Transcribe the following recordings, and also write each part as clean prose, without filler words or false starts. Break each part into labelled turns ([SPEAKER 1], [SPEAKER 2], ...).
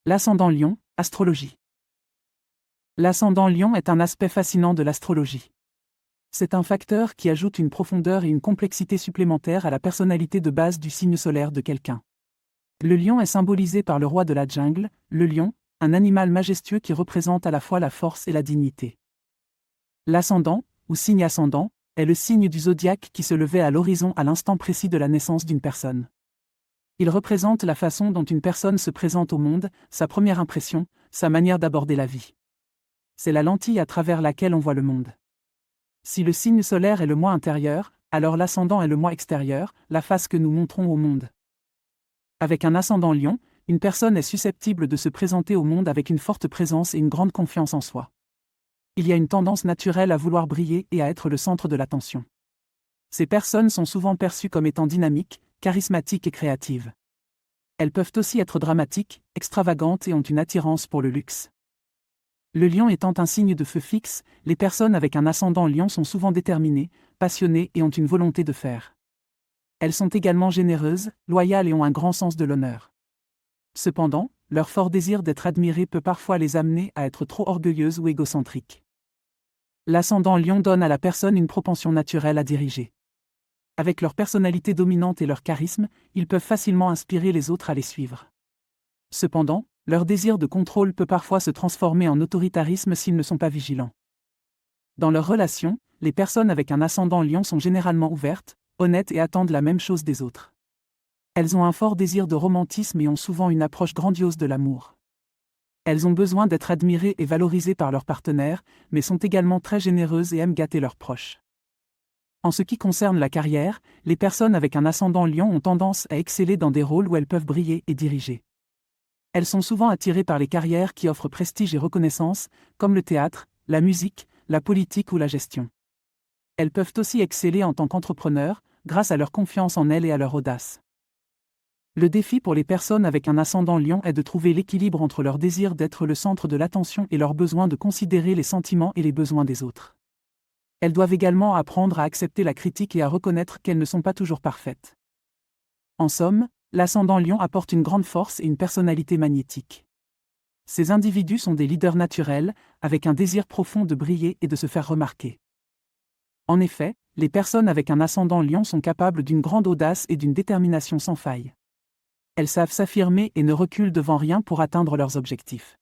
[SPEAKER 1] L'ascendant Lion, astrologie. L'ascendant Lion est un aspect fascinant de l'astrologie. C'est un facteur qui ajoute une profondeur et une complexité supplémentaires à la personnalité de base du signe solaire de quelqu'un. Le lion est symbolisé par le roi de la jungle, le lion, un animal majestueux qui représente à la fois la force et la dignité. L'ascendant, ou signe ascendant, est le signe du zodiaque qui se levait à l'horizon à l'instant précis de la naissance d'une personne. Il représente la façon dont une personne se présente au monde, sa première impression, sa manière d'aborder la vie. C'est la lentille à travers laquelle on voit le monde. Si le signe solaire est le moi intérieur, alors l'ascendant est le moi extérieur, la face que nous montrons au monde. Avec un ascendant Lion, une personne est susceptible de se présenter au monde avec une forte présence et une grande confiance en soi. Il y a une tendance naturelle à vouloir briller et à être le centre de l'attention. Ces personnes sont souvent perçues comme étant dynamiques, charismatiques et créatives. Elles peuvent aussi être dramatiques, extravagantes et ont une attirance pour le luxe. Le lion étant un signe de feu fixe, les personnes avec un ascendant lion sont souvent déterminées, passionnées et ont une volonté de faire. Elles sont également généreuses, loyales et ont un grand sens de l'honneur. Cependant, leur fort désir d'être admirées peut parfois les amener à être trop orgueilleuses ou égocentriques. L'ascendant lion donne à la personne une propension naturelle à diriger. Avec leur personnalité dominante et leur charisme, ils peuvent facilement inspirer les autres à les suivre. Cependant, leur désir de contrôle peut parfois se transformer en autoritarisme s'ils ne sont pas vigilants. Dans leurs relations, les personnes avec un ascendant lion sont généralement ouvertes, honnêtes et attendent la même chose des autres. Elles ont un fort désir de romantisme et ont souvent une approche grandiose de l'amour. Elles ont besoin d'être admirées et valorisées par leurs partenaires, mais sont également très généreuses et aiment gâter leurs proches. En ce qui concerne la carrière, les personnes avec un ascendant lion ont tendance à exceller dans des rôles où elles peuvent briller et diriger. Elles sont souvent attirées par les carrières qui offrent prestige et reconnaissance, comme le théâtre, la musique, la politique ou la gestion. Elles peuvent aussi exceller en tant qu'entrepreneurs, grâce à leur confiance en elles et à leur audace. Le défi pour les personnes avec un ascendant lion est de trouver l'équilibre entre leur désir d'être le centre de l'attention et leur besoin de considérer les sentiments et les besoins des autres. Elles doivent également apprendre à accepter la critique et à reconnaître qu'elles ne sont pas toujours parfaites. En somme, l'ascendant lion apporte une grande force et une personnalité magnétique. Ces individus sont des leaders naturels, avec un désir profond de briller et de se faire remarquer. En effet, les personnes avec un ascendant lion sont capables d'une grande audace et d'une détermination sans faille. Elles savent s'affirmer et ne reculent devant rien pour atteindre leurs objectifs.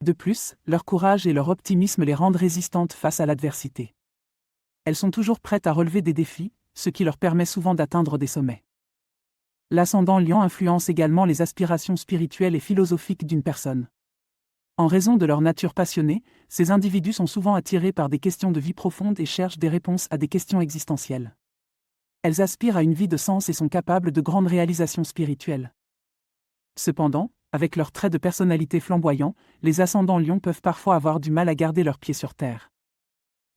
[SPEAKER 1] De plus, leur courage et leur optimisme les rendent résistantes face à l'adversité. Elles sont toujours prêtes à relever des défis, ce qui leur permet souvent d'atteindre des sommets. L'ascendant lion influence également les aspirations spirituelles et philosophiques d'une personne. En raison de leur nature passionnée, ces individus sont souvent attirés par des questions de vie profonde et cherchent des réponses à des questions existentielles. Elles aspirent à une vie de sens et sont capables de grandes réalisations spirituelles. Cependant, avec leurs traits de personnalité flamboyants, les ascendants lions peuvent parfois avoir du mal à garder leurs pieds sur terre.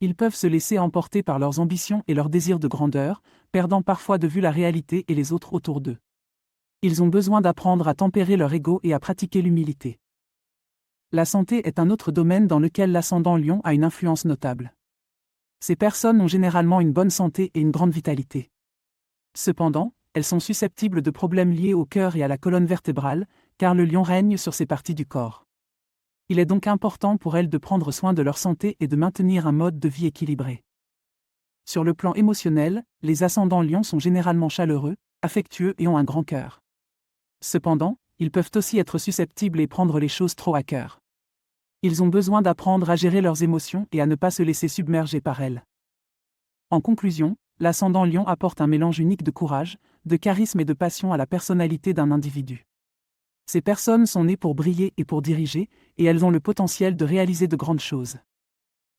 [SPEAKER 1] Ils peuvent se laisser emporter par leurs ambitions et leurs désirs de grandeur, perdant parfois de vue la réalité et les autres autour d'eux. Ils ont besoin d'apprendre à tempérer leur ego et à pratiquer l'humilité. La santé est un autre domaine dans lequel l'ascendant lion a une influence notable. Ces personnes ont généralement une bonne santé et une grande vitalité. Cependant, elles sont susceptibles de problèmes liés au cœur et à la colonne vertébrale, car le lion règne sur ces parties du corps. Il est donc important pour elles de prendre soin de leur santé et de maintenir un mode de vie équilibré. Sur le plan émotionnel, les ascendants lions sont généralement chaleureux, affectueux et ont un grand cœur. Cependant, ils peuvent aussi être susceptibles et prendre les choses trop à cœur. Ils ont besoin d'apprendre à gérer leurs émotions et à ne pas se laisser submerger par elles. En conclusion, l'ascendant lion apporte un mélange unique de courage, de charisme et de passion à la personnalité d'un individu. Ces personnes sont nées pour briller et pour diriger, et elles ont le potentiel de réaliser de grandes choses.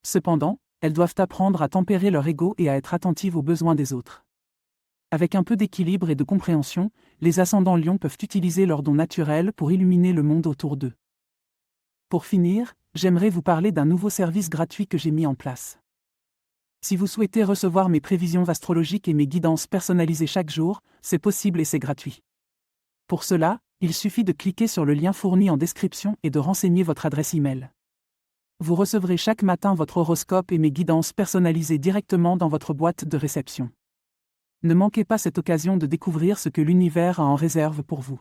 [SPEAKER 1] Cependant, elles doivent apprendre à tempérer leur ego et à être attentives aux besoins des autres. Avec un peu d'équilibre et de compréhension, les ascendants lions peuvent utiliser leurs dons naturels pour illuminer le monde autour d'eux. Pour finir, j'aimerais vous parler d'un nouveau service gratuit que j'ai mis en place. Si vous souhaitez recevoir mes prévisions astrologiques et mes guidances personnalisées chaque jour, c'est possible et c'est gratuit. Pour cela, il suffit de cliquer sur le lien fourni en description et de renseigner votre adresse e-mail. Vous recevrez chaque matin votre horoscope et mes guidances personnalisées directement dans votre boîte de réception. Ne manquez pas cette occasion de découvrir ce que l'univers a en réserve pour vous.